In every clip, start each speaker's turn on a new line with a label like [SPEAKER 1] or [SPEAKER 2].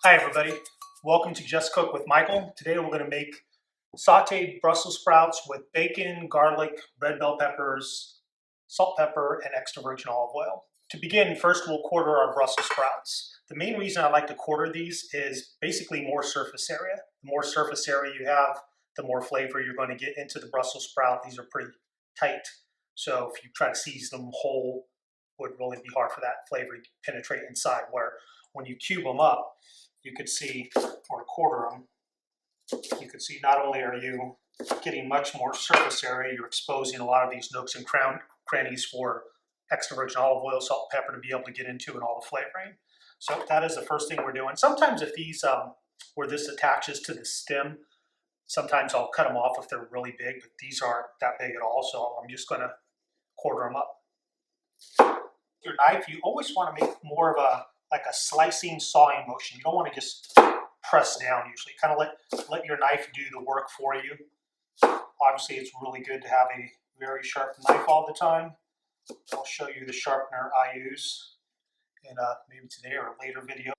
[SPEAKER 1] Hi everybody, welcome to Just Cook with Michael. Today we're going to make sauteed Brussels sprouts with bacon, garlic, red bell peppers, salt, pepper, and extra virgin olive oil. To begin, first we'll quarter our Brussels sprouts. The main reason I like to quarter these is basically more surface area. The more surface area you have, the more flavor you're going to get into the Brussels sprout. These are pretty tight, so if you try to season them whole, it would really be hard for that flavor to penetrate inside, where when you cube them up, you could see, or quarter them, you could see not only are you getting much more surface area, you're exposing a lot of these nooks and crannies for extra virgin olive oil, salt, pepper to be able to get into and all the flavoring. So that is the first thing we're doing. Sometimes if these, where this attaches to the stem, sometimes I'll cut them off if they're really big, but these aren't that big at all, so I'm just gonna quarter them up. Your knife, you always want to make more of a like a slicing, sawing motion. You don't want to just press down usually. Kind of let your knife do the work for you. Obviously, it's really good to have a very sharp knife all the time. I'll show you the sharpener I use in maybe today or a later video.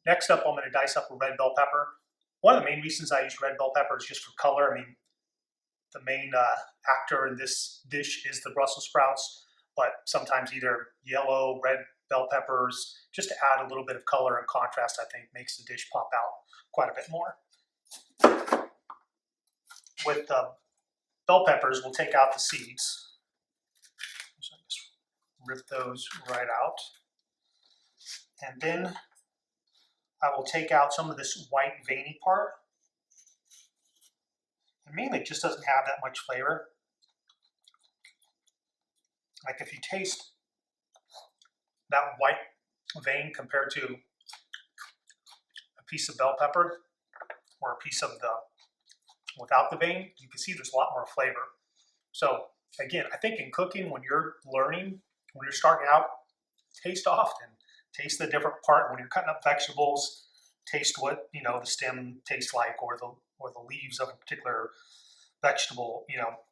[SPEAKER 1] Next up, I'm going to dice up a red bell pepper. One of the main reasons I use red bell pepper is just for color. I mean, the main actor in this dish is the Brussels sprouts, but sometimes either yellow, red bell peppers, just to add a little bit of color and contrast, I think makes the dish pop out quite a bit more. With the bell peppers, we'll take out the seeds. So just rip those right out. And then I will take out some of this white veiny part. And mainly it just doesn't have that much flavor. Like if you taste that white vein compared to a piece of bell pepper or a piece of the without the vein, you can see there's a lot more flavor. So again, I think in cooking, when you're learning, when you're starting out, taste often. Taste the different part. When you're cutting up vegetables, taste what the stem tastes like, or the leaves of a particular vegetable.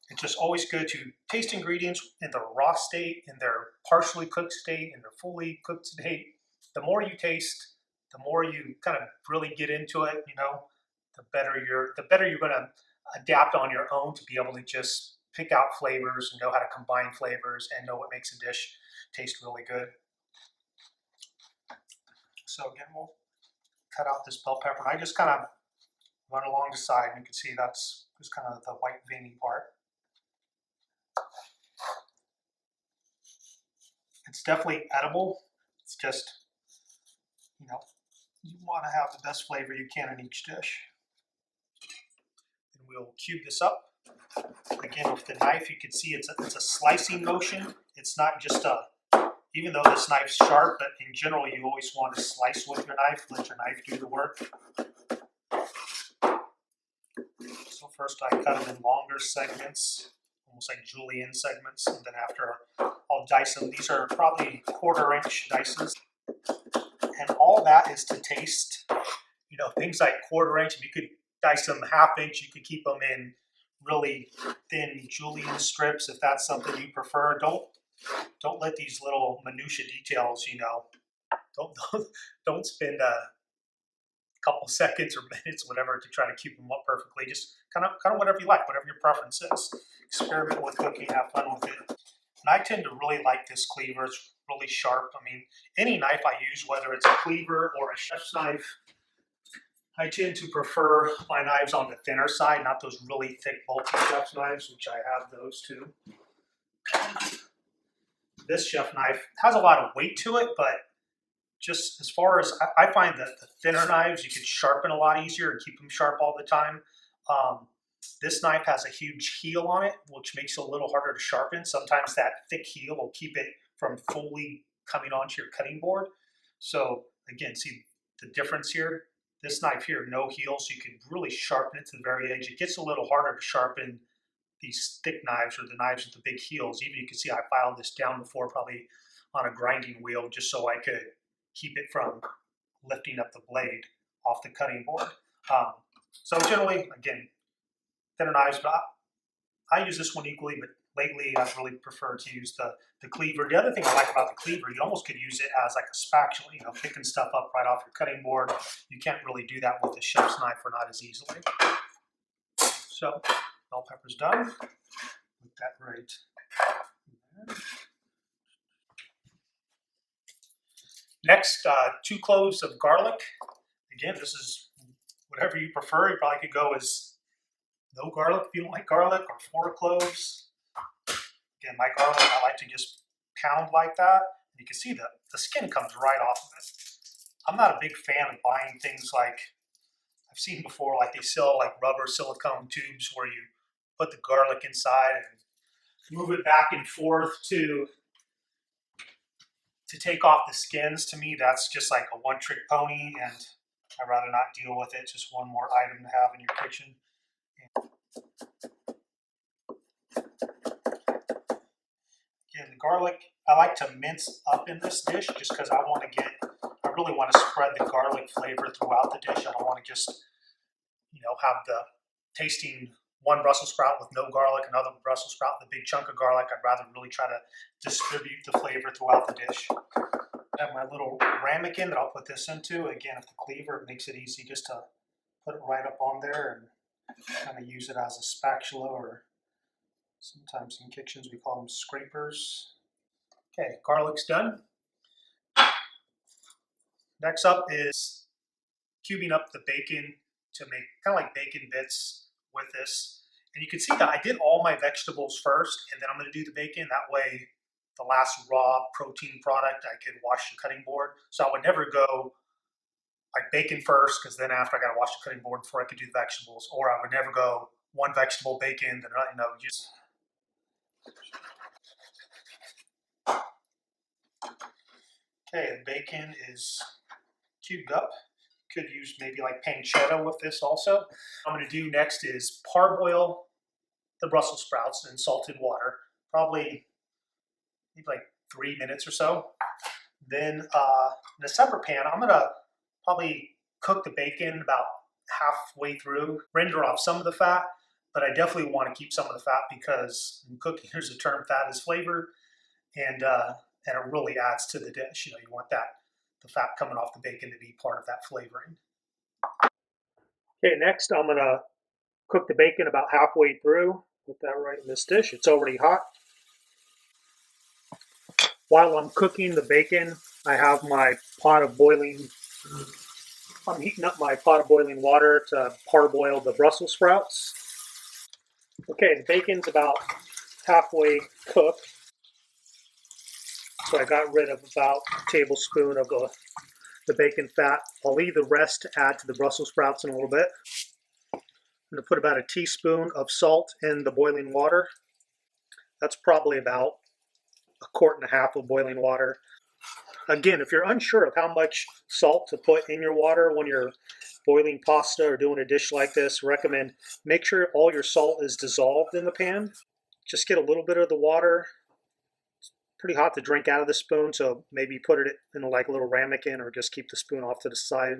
[SPEAKER 1] It's just always good to taste ingredients in their raw state, in their partially cooked state, in their fully cooked state. The more you taste, the more you kind of really get into it. The better you're going to adapt on your own to be able to just pick out flavors and know how to combine flavors and know what makes a dish taste really good. So again, we'll cut out this bell pepper. And I just kind of run along the side, and you can see that's just kind of the white veiny part. It's definitely edible. It's just, you want to have the best flavor you can in each dish. And we'll cube this up. Again, with the knife, you can see it's a slicing motion. It's not just even though this knife's sharp, but in general, you always want to slice with your knife, let your knife do the work. So first I cut them in longer segments, almost like julienne segments, and then after I'll dice them. These are probably 1/4-inch dices. And all that is to taste, things like 1/4-inch. If you could dice them 1/2 inch, you could keep them in really thin julienne strips if that's something you prefer. Don't let these little minutia details, don't spend a couple seconds or minutes, whatever, to try to keep them up perfectly. Just kind of whatever you like, whatever your preference is. Experiment with cooking, have fun with it. And I tend to really like this cleaver. It's really sharp. I mean, any knife I use, whether it's a cleaver or a chef's knife, I tend to prefer my knives on the thinner side, not those really thick, bulky chef's knives, which I have those too. This chef knife has a lot of weight to it, but just as far as I find that the thinner knives, you can sharpen a lot easier and keep them sharp all the time. This knife has a huge heel on it, which makes it a little harder to sharpen. Sometimes that thick heel will keep it from fully coming onto your cutting board. So again, see the difference here? This knife here, no heel, so you can really sharpen it to the very edge. It gets a little harder to sharpen these thick knives or the knives with the big heels. Even you can see I filed this down before, probably on a grinding wheel, just so I could keep it from lifting up the blade off the cutting board. So generally, again, thinner knives, but I use this one equally, but lately I've really preferred to use the cleaver. The other thing I like about the cleaver, you almost could use it as like a spatula, you know, picking stuff up right off your cutting board. You can't really do that with a chef's knife or not as easily. So, bell pepper's done. Put that right there. Next, 2 cloves of garlic. Again, this is whatever you prefer. You probably could go as no garlic if you don't like garlic, or 4 cloves. Again, my garlic, I like to just pound like that. You can see the skin comes right off of it. I'm not a big fan of buying things like I've seen before, like they sell like rubber silicone tubes where you put the garlic inside and move it back and forth to take off the skins. To me, that's just like a one-trick pony, and I'd rather not deal with it. Just one more item to have in your kitchen. Again, the garlic, I like to mince up in this dish just because I really want to spread the garlic flavor throughout the dish. I don't want to just, you know, have the tasting one Brussels sprout with no garlic, another Brussels sprout with a big chunk of garlic. I'd rather really try to distribute the flavor throughout the dish. I have my little ramekin that I'll put this into. Again, if the cleaver, it makes it easy just to put it right up on there and kind of use it as a spatula, or sometimes in kitchens we call them scrapers. Okay, garlic's done. Next up is cubing up the bacon to make kind of like bacon bits with this. And you can see that I did all my vegetables first, and then I'm going to do the bacon. That way, the last raw protein product, I could wash the cutting board. So I would never go like bacon first, because then after I got to wash the cutting board before I could do the vegetables. Or I would never go one vegetable bacon, then, you know, just. Okay, the bacon is cubed up. Could use maybe like pancetta with this also. What I'm going to do next is parboil the Brussels sprouts in salted water, probably maybe like 3 minutes or so. Then in a separate pan, I'm going to probably cook the bacon about halfway through, render off some of the fat, but I definitely want to keep some of the fat because in cooking, there's a term, fat is flavor, and it really adds to the dish. You know, you want the fat coming off the bacon to be part of that flavoring. Okay, next I'm gonna cook the bacon about halfway through. Put that right in this dish. It's already hot. While I'm cooking the bacon, I have my pot of boiling. I'm heating up my pot of boiling water to parboil the Brussels sprouts. Okay, the bacon's about halfway cooked. So I got rid of about a tablespoon of the bacon fat. I'll leave the rest to add to the Brussels sprouts in a little bit. I'm going to put about a teaspoon of salt in the boiling water. That's probably about a quart and a half of boiling water. Again, if you're unsure of how much salt to put in your water when you're boiling pasta or doing a dish like this, recommend make sure all your salt is dissolved in the pan. Just get a little bit of the water. It's pretty hot to drink out of the spoon, so maybe put it in like a little ramekin or just keep the spoon off to the side.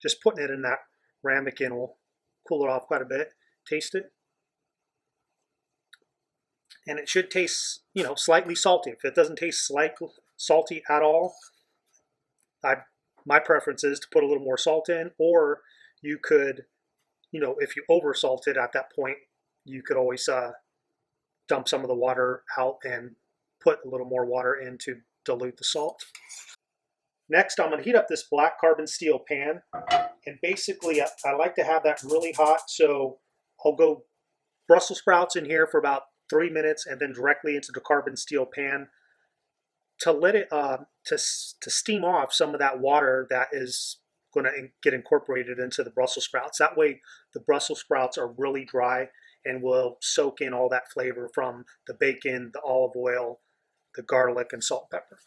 [SPEAKER 1] Just putting it in that ramekin will cool it off quite a bit. Taste it. And it should taste, you know, slightly salty. If it doesn't taste slightly salty at all, my preference is to put a little more salt in, or you could, you know, if you over salt it at that point, you could always dump some of the water out and put a little more water in to dilute the salt. Next, I'm going to heat up this black carbon steel pan, and basically I like to have that really hot, so I'll go Brussels sprouts in here for about 3 minutes and then directly into the carbon steel pan to let it to steam off some of that water that is going to get incorporated into the Brussels sprouts. That way the Brussels sprouts are really dry and will soak in all that flavor from the bacon, the olive oil, the garlic, and salt and pepper.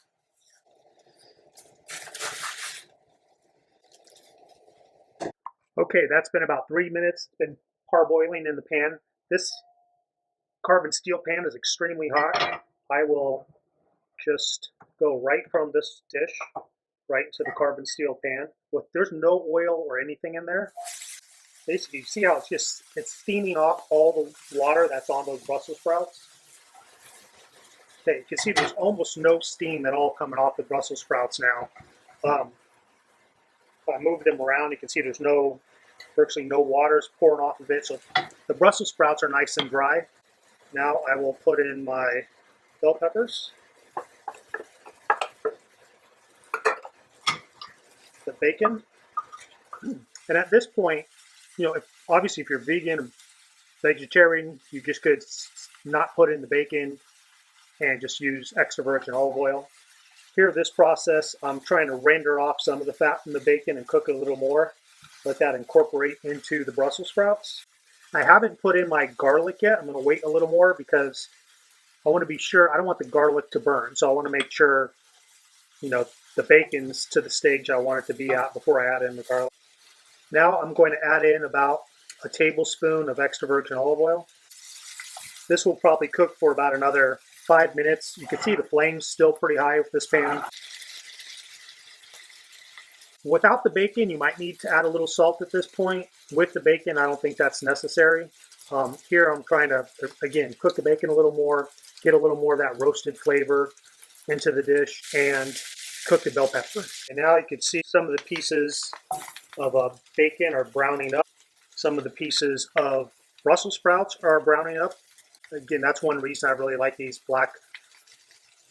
[SPEAKER 1] Okay, that's been about 3 minutes. It's been parboiling in the pan. This carbon steel pan is extremely hot. I will just go right from this dish right into the carbon steel pan. There's no oil or anything in there. Basically, you see how it's steaming off all the water that's on those Brussels sprouts. Okay, you can see there's almost no steam at all coming off the Brussels sprouts now. If I move them around, you can see there's virtually no water is pouring off of it. So the Brussels sprouts are nice and dry. Now I will put in my bell peppers, the bacon, and at this point, obviously if you're vegan or vegetarian, you just could not put in the bacon and just use extra virgin olive oil. Here, this process, I'm trying to render off some of the fat from the bacon and cook it a little more. Let that incorporate into the Brussels sprouts. I haven't put in my garlic yet. I'm going to wait a little more because I want to be sure. I don't want the garlic to burn, so I want to make sure, the bacon's to the stage I want it to be at before I add in the garlic. Now I'm going to add in about a tablespoon of extra virgin olive oil. This will probably cook for about another 5 minutes. You can see the flame's still pretty high with this pan. Without the bacon, you might need to add a little salt at this point. With the bacon, I don't think that's necessary. Here I'm trying to, again, cook the bacon a little more, get a little more of that roasted flavor into the dish, and cook the bell pepper. And now you can see some of the pieces of bacon are browning up. Some of the pieces of Brussels sprouts are browning up. Again, that's one reason I really like these black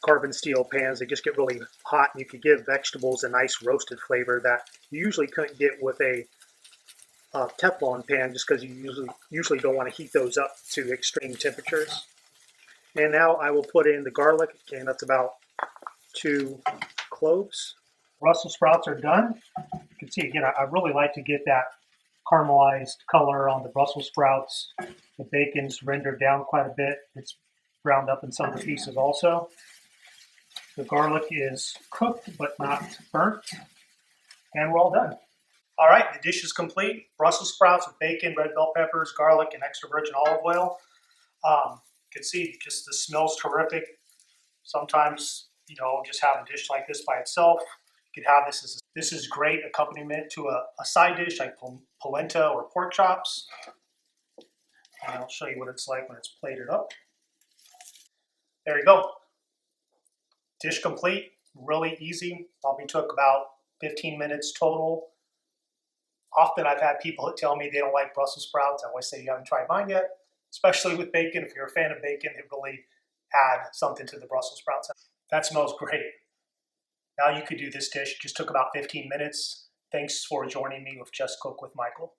[SPEAKER 1] carbon steel pans. They just get really hot, and you can give vegetables a nice roasted flavor that you usually couldn't get with a Teflon pan, just because you usually don't want to heat those up to extreme temperatures. And now I will put in the garlic. Again, that's about 2 cloves. Brussels sprouts are done. You can see, again, I really like to get that caramelized color on the Brussels sprouts. The bacon's rendered down quite a bit. It's browned up in some of the pieces also. The garlic is cooked but not burnt. And we're all done. All right, the dish is complete. Brussels sprouts with bacon, red bell peppers, garlic, and extra virgin olive oil. You can see just the smells terrific. Sometimes, just have a dish like this by itself. You could have this is great accompaniment to a side dish like polenta or pork chops. And I'll show you what it's like when it's plated up. There you go. Dish complete, really easy. Probably took about 15 minutes total. Often I've had people that tell me they don't like Brussels sprouts. I always say you haven't tried mine yet, especially with bacon. If you're a fan of bacon, it really add something to the Brussels sprouts. That smells great. Now you could do this dish. It just took about 15 minutes. Thanks for joining me with Just Cook with Michael.